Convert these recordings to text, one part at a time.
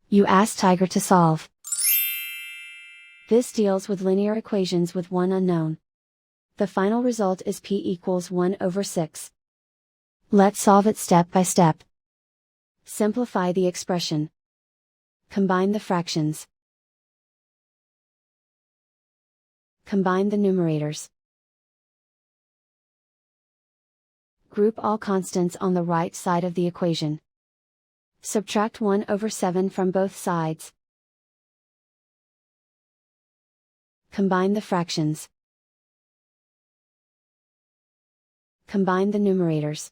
You ask Tiger to solve. This deals with linear equations with one unknown. The final result is p equals 1 over 6. Let's solve it step by step. Simplify the expression. Combine the fractions. Combine the numerators. Group all constants on the right side of the equation. Subtract 1 over 7 from both sides. Combine the fractions. Combine the numerators.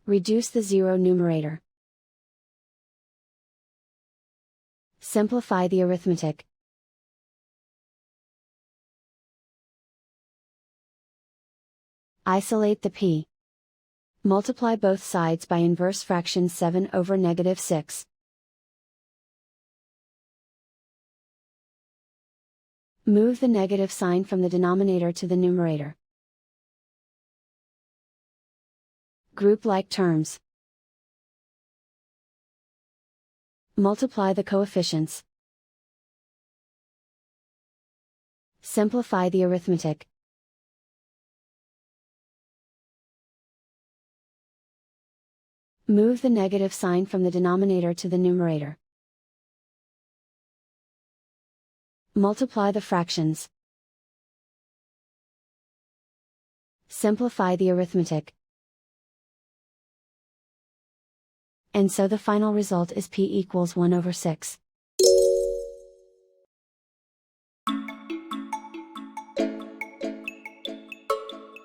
Reduce the zero numerator. Simplify the arithmetic. Isolate the p. Multiply both sides by inverse fraction 7 over negative 6. Move the negative sign from the denominator to the numerator. Group like terms. Multiply the coefficients. Simplify the arithmetic. Move the negative sign from the denominator to the numerator. Multiply the fractions. Simplify the arithmetic. And so the final result is p equals 1 over 6.